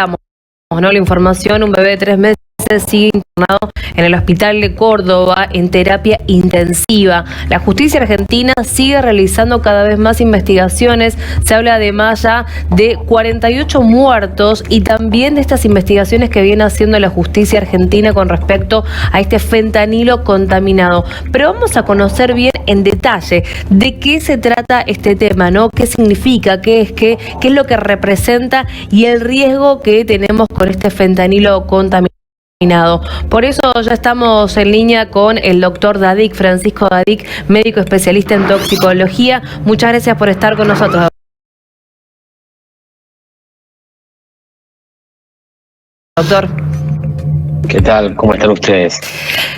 ¿no? La información, un bebé de 3 meses sigue internado en el hospital de Córdoba en terapia intensiva. La justicia argentina sigue realizando cada vez más investigaciones. Se habla además ya de 48 muertos y también de estas investigaciones que viene haciendo la justicia argentina con respecto a este fentanilo contaminado. Pero vamos a conocer bien en detalle de qué se trata este tema, ¿no? ¿Qué significa? ¿Qué es lo que representa? Y el riesgo que tenemos con este fentanilo contaminado. Por eso ya estamos en línea con el doctor Dadik, Francisco Dadik, médico especialista en toxicología. Muchas gracias por estar con nosotros. Doctor. ¿Qué tal? ¿Cómo están ustedes?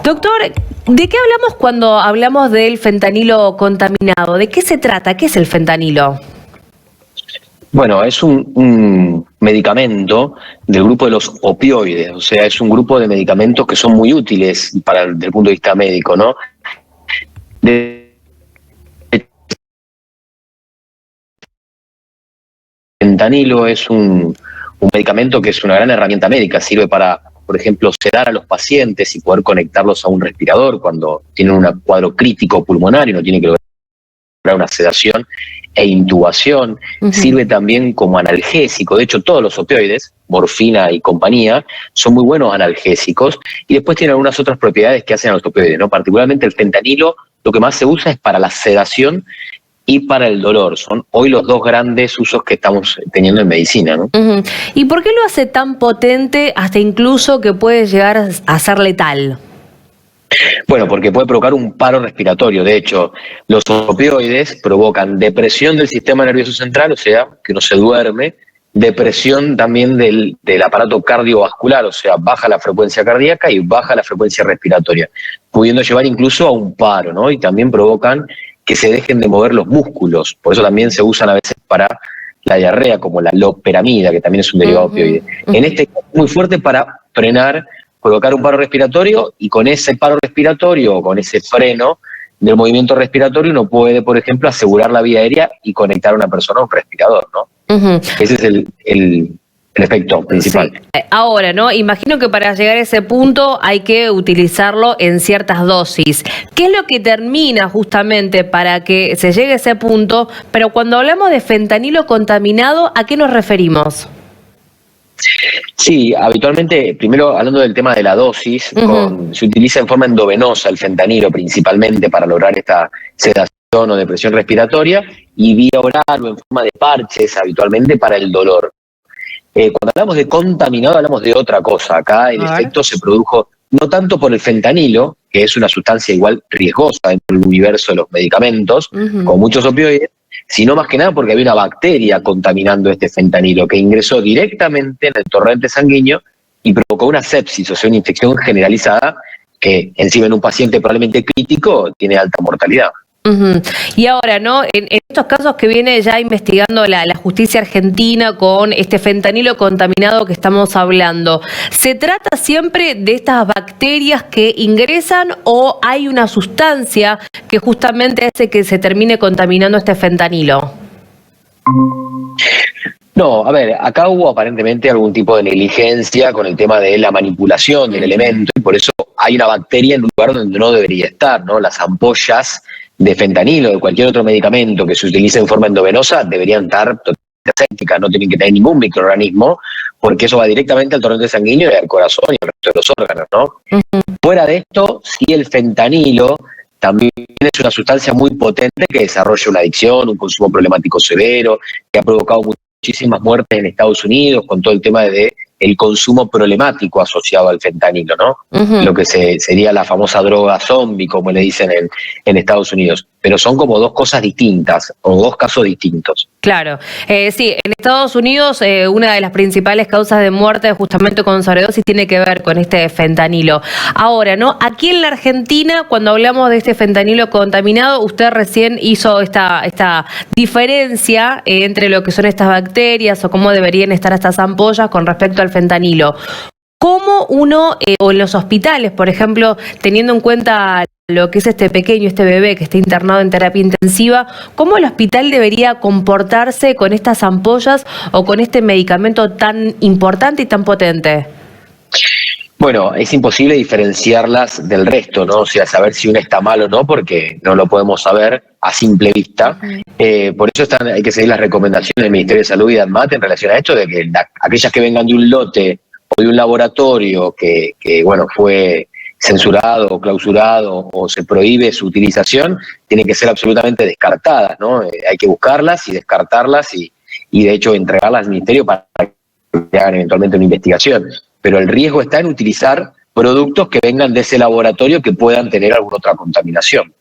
Doctor, ¿de qué hablamos cuando hablamos del fentanilo contaminado? ¿De qué se trata? ¿Qué es el fentanilo? Bueno, es un medicamento del grupo de los opioides, o sea, es un grupo de medicamentos que son muy útiles desde el punto de vista médico, ¿no? El fentanilo es un medicamento que es una gran herramienta médica, sirve para, por ejemplo, sedar a los pacientes y poder conectarlos a un respirador cuando tienen un cuadro crítico pulmonar y no tienen que lograr una sedación e intubación. Sirve también como analgésico. De hecho, todos los opioides, morfina y compañía, son muy buenos analgésicos y después tienen algunas otras propiedades que hacen a los opioides, ¿no? Particularmente el fentanilo, lo que más se usa es para la sedación y para el dolor. Son hoy los dos grandes usos que estamos teniendo en medicina, ¿no? ¿Y por qué lo hace tan potente hasta incluso que puede llegar a ser letal? Bueno, porque puede provocar un paro respiratorio. De hecho, los opioides provocan depresión del sistema nervioso central, o sea, que uno se duerme, depresión también del aparato cardiovascular, o sea, baja la frecuencia cardíaca y baja la frecuencia respiratoria, pudiendo llevar incluso a un paro, ¿no? Y también provocan que se dejen de mover los músculos. Por eso también se usan a veces para la diarrea, como la loperamida, que también es un derivado opioide. En este caso, muy fuerte para frenar, provocar un paro respiratorio, y con ese paro respiratorio o con ese freno del movimiento respiratorio uno puede, por ejemplo, asegurar la vía aérea y conectar a una persona a un respirador, ¿no? Ese es el efecto principal. Sí. Ahora, ¿no? Imagino que para llegar a ese punto hay que utilizarlo en ciertas dosis. ¿Qué es lo que termina justamente para que se llegue a ese punto? Pero cuando hablamos de fentanilo contaminado, ¿a qué nos referimos? Sí, habitualmente, primero hablando del tema de la dosis, se utiliza en forma endovenosa el fentanilo principalmente para lograr esta sedación o depresión respiratoria, y vía oral o en forma de parches habitualmente para el dolor. Cuando hablamos de contaminado hablamos de otra cosa. Acá el efecto se produjo no tanto por el fentanilo, que es una sustancia igual riesgosa dentro del universo de los medicamentos, con muchos opioides, sino más que nada porque había una bacteria contaminando este fentanilo que ingresó directamente en el torrente sanguíneo y provocó una sepsis, o sea, una infección generalizada que encima en un paciente probablemente crítico tiene alta mortalidad. Y ahora, ¿no? En estos casos que viene ya investigando la justicia argentina con este fentanilo contaminado que estamos hablando, ¿se trata siempre de estas bacterias que ingresan o hay una sustancia que justamente hace que se termine contaminando este fentanilo? No, a ver, acá hubo aparentemente algún tipo de negligencia con el tema de la manipulación del elemento, y por eso hay una bacteria en un lugar donde no debería estar, ¿no? Las ampollas de fentanilo, de cualquier otro medicamento que se utilice en forma endovenosa, deberían estar totalmente asépticas, no tienen que tener ningún microorganismo, porque eso va directamente al torrente sanguíneo y al corazón y al resto de los órganos, ¿no? Fuera de esto, sí, el fentanilo también es una sustancia muy potente que desarrolla una adicción, un consumo problemático severo, que ha provocado muchísimas muertes en Estados Unidos con todo el tema de el consumo problemático asociado al fentanilo, ¿no? Lo que sería la famosa droga zombie, como le dicen en Estados Unidos. Pero son como dos cosas distintas, o dos casos distintos. Claro. Sí, en Estados Unidos una de las principales causas de muerte justamente con sobredosis tiene que ver con este fentanilo. Ahora, ¿no? Aquí en la Argentina, cuando hablamos de este fentanilo contaminado, usted recién hizo esta diferencia entre lo que son estas bacterias o cómo deberían estar estas ampollas con respecto al fentanilo. ¿Cómo uno, o en los hospitales, por ejemplo, teniendo en cuenta lo que es este pequeño, este bebé que está internado en terapia intensiva, ¿cómo el hospital debería comportarse con estas ampollas o con este medicamento tan importante y tan potente? Bueno, es imposible diferenciarlas del resto, ¿no? O sea, saber si una está mal o no, porque no lo podemos saber a simple vista. Por eso hay que seguir las recomendaciones del Ministerio de Salud y de ANMAT en relación a esto, de que aquellas que vengan de un lote o de un laboratorio que bueno, fue censurado o clausurado o se prohíbe su utilización, tienen que ser absolutamente descartadas, ¿no? Hay que buscarlas y descartarlas y de hecho entregarlas al Ministerio para que hagan eventualmente una investigación. Pero el riesgo está en utilizar productos que vengan de ese laboratorio que puedan tener alguna otra contaminación.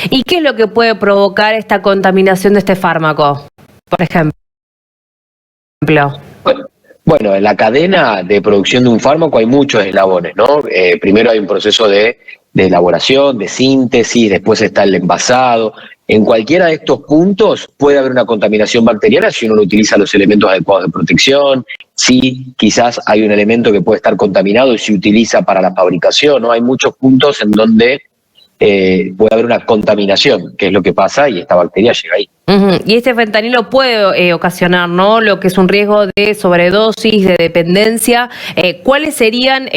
¿Y qué es lo que puede provocar esta contaminación de este fármaco, por ejemplo? Bueno, en la cadena de producción de un fármaco hay muchos eslabones, ¿no? Primero hay un proceso de elaboración, de síntesis, después está el envasado. En cualquiera de estos puntos puede haber una contaminación bacteriana si uno no utiliza los elementos adecuados de protección, si quizás hay un elemento que puede estar contaminado y se utiliza para la fabricación, ¿no? Hay muchos puntos en donde puede haber una contaminación, que es lo que pasa, y esta bacteria llega ahí. Y este fentanilo puede ocasionar, ¿no?, lo que es un riesgo de sobredosis, de dependencia. ¿Cuáles serían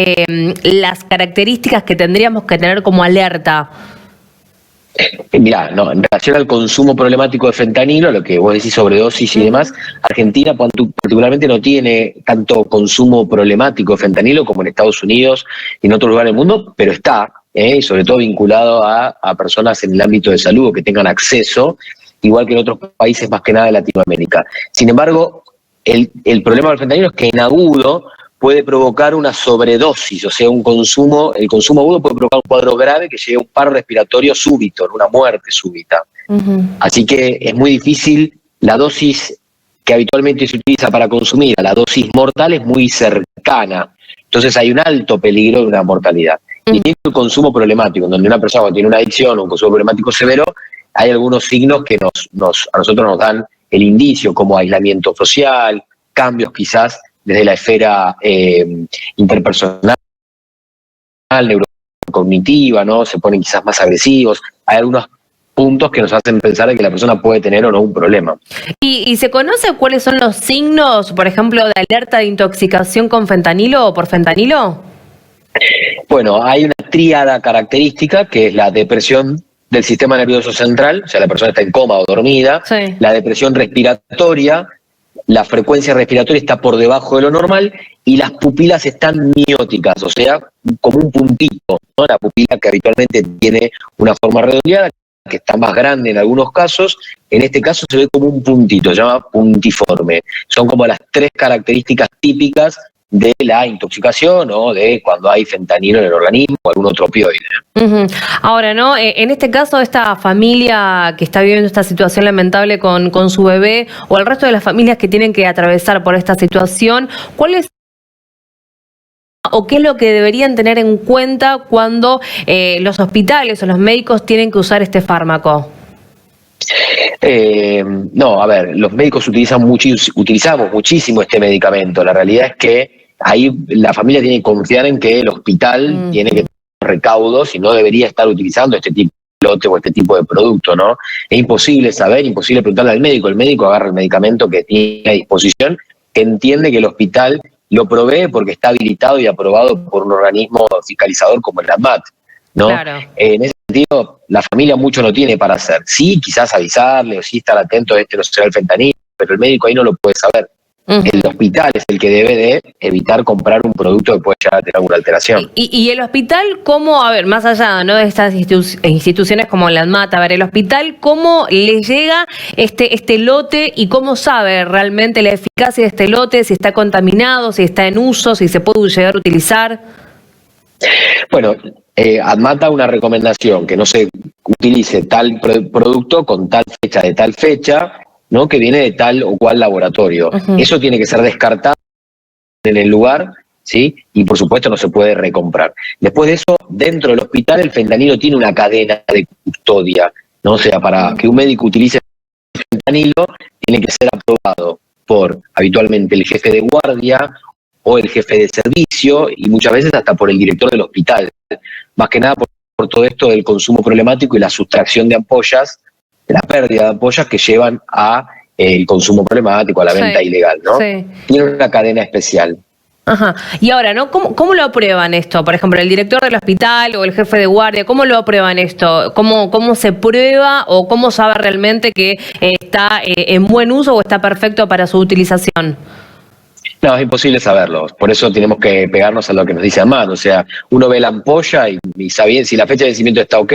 las características que tendríamos que tener como alerta? Mirá, no, en relación al consumo problemático de fentanilo, lo que vos decís sobredosis y demás, Argentina particularmente no tiene tanto consumo problemático de fentanilo como en Estados Unidos y en otros lugares del mundo, pero está, y sobre todo vinculado a personas en el ámbito de salud que tengan acceso, igual que en otros países más que nada de Latinoamérica. Sin embargo, el problema del fentanilo es que en agudo puede provocar una sobredosis, o sea, el consumo agudo puede provocar un cuadro grave que llegue a un paro respiratorio súbito, una muerte súbita. Así que es muy difícil, la dosis que habitualmente se utiliza para consumir a la dosis mortal es muy cercana, entonces hay un alto peligro de una mortalidad. Y tiene el consumo problemático, en donde una persona tiene una adicción o un consumo problemático severo, hay algunos signos que a nosotros nos dan el indicio, como aislamiento social, cambios quizás desde la esfera interpersonal, neurocognitiva, ¿no? Se ponen quizás más agresivos. Hay algunos puntos que nos hacen pensar de que la persona puede tener o no un problema. ¿Y se conoce cuáles son los signos, por ejemplo, de alerta de intoxicación con fentanilo o por fentanilo? Bueno, hay una tríada característica que es la depresión del sistema nervioso central, o sea, la persona está en coma o dormida, sí. La depresión respiratoria, la frecuencia respiratoria está por debajo de lo normal y las pupilas están mióticas, o sea, como un puntito, ¿no? La pupila que habitualmente tiene una forma redondeada, que está más grande en algunos casos, en este caso se ve como un puntito, se llama puntiforme. Son como las tres características típicas de la intoxicación o de cuando hay fentanilo en el organismo o algún otro opioide. Ahora, ¿no? En este caso, esta familia que está viviendo esta situación lamentable con su bebé o el resto de las familias que tienen que atravesar por esta situación, ¿cuál es o qué es lo que deberían tener en cuenta cuando los hospitales o los médicos tienen que usar este fármaco? No, a ver, los médicos utilizamos muchísimo este medicamento. La realidad es que ahí la familia tiene que confiar en que el hospital tiene que tener recaudos y no debería estar utilizando este tipo de lote o este tipo de producto, ¿no? Es imposible saber, imposible preguntarle al médico. El médico agarra el medicamento que tiene a disposición, que entiende que el hospital lo provee porque está habilitado y aprobado por un organismo fiscalizador como el ANMAT, ¿no? Claro. En ese sentido, la familia mucho no tiene para hacer. Sí, quizás avisarle o sí estar atento a no será el fentanilo, pero el médico ahí no lo puede saber. El hospital es el que debe de evitar comprar un producto que pueda llegar a tener alguna alteración. ¿Y el hospital cómo, a ver, más allá, ¿no?, de estas instituciones como la ANMAT, a ver, el hospital cómo le llega este lote y cómo sabe realmente la eficacia de este lote, si está contaminado, si está en uso, si se puede llegar a utilizar? Bueno, ANMAT da una recomendación que no se utilice tal producto con tal fecha de tal fecha, ¿no?, que viene de tal o cual laboratorio. Eso tiene que ser descartado en el lugar, ¿sí? Y por supuesto no se puede recomprar. Después de eso, dentro del hospital el fentanilo tiene una cadena de custodia, ¿no? O sea, para que un médico utilice el fentanilo tiene que ser aprobado por habitualmente el jefe de guardia o el jefe de servicio y muchas veces hasta por el director del hospital. Más que nada por todo esto del consumo problemático y la sustracción de ampollas, la pérdida de ampollas que llevan a el consumo problemático, a la venta ilegal, ¿no? Sí. Tiene una cadena especial. Ajá. Y ahora, ¿no? ¿Cómo lo aprueban esto? Por ejemplo, el director del hospital o el jefe de guardia, ¿cómo lo aprueban esto? ¿Cómo se prueba o cómo sabe realmente que está en buen uso o está perfecto para su utilización? No, es imposible saberlo. Por eso tenemos que pegarnos a lo que nos dice Amado. O sea, uno ve la ampolla y sabe bien si la fecha de vencimiento está ok,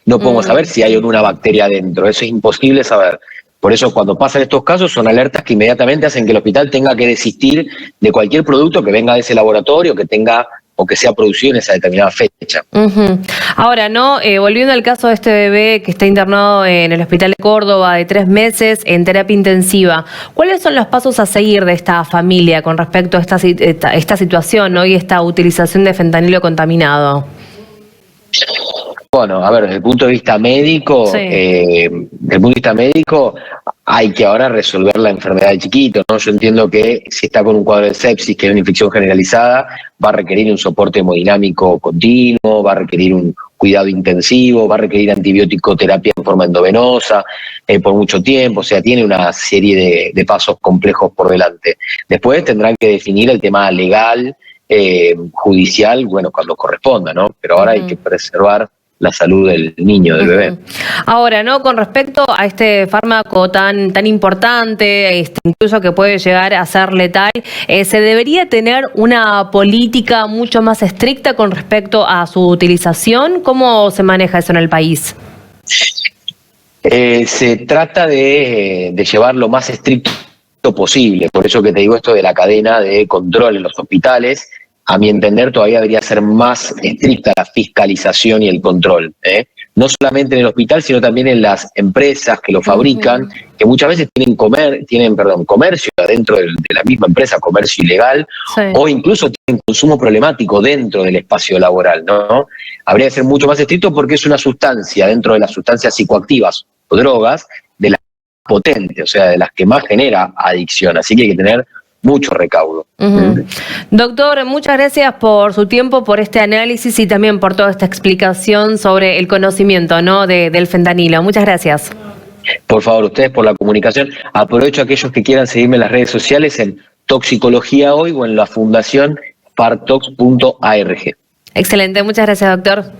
no podemos saber si hay una bacteria adentro. Eso es imposible saber. Por eso cuando pasan estos casos son alertas que inmediatamente hacen que el hospital tenga que desistir de cualquier producto que venga de ese laboratorio, que tenga o que sea producido en esa determinada fecha. Ahora, ¿no? Volviendo al caso de este bebé que está internado en el Hospital de Córdoba de 3 meses en terapia intensiva, ¿cuáles son los pasos a seguir de esta familia con respecto a esta situación, ¿no? Y esta utilización de fentanilo contaminado? Bueno, a ver, desde el punto de vista médico, hay que ahora resolver la enfermedad del chiquito, ¿no? Yo entiendo que si está con un cuadro de sepsis, que es una infección generalizada, va a requerir un soporte hemodinámico continuo, va a requerir un cuidado intensivo, va a requerir antibiótico terapia en forma endovenosa por mucho tiempo, o sea, tiene una serie de pasos complejos por delante. Después tendrán que definir el tema legal, judicial, bueno, cuando corresponda, ¿no? Pero ahora hay que preservar la salud del niño, del bebé. Ahora, ¿no? Con respecto a este fármaco tan importante, incluso que puede llegar a ser letal, ¿se debería tener una política mucho más estricta con respecto a su utilización? ¿Cómo se maneja eso en el país? Se trata de llevar lo más estricto posible, por eso que te digo esto de la cadena de control en los hospitales. A mi entender, todavía debería ser más estricta la fiscalización y el control, ¿eh? No solamente en el hospital, sino también en las empresas que lo fabrican, que muchas veces tienen comercio dentro de la misma empresa, comercio ilegal, o incluso tienen consumo problemático dentro del espacio laboral, ¿no? Habría que ser mucho más estricto porque es una sustancia, dentro de las sustancias psicoactivas o drogas, de las potentes, o sea, de las que más genera adicción. Así que hay que tener mucho recaudo. Doctor, muchas gracias por su tiempo, por este análisis y también por toda esta explicación sobre el conocimiento, ¿no? del fentanilo. Muchas gracias. Por favor, ustedes por la comunicación. Aprovecho a aquellos que quieran seguirme en las redes sociales en Toxicología Hoy o en la fundación partox.org. Excelente, muchas gracias, doctor.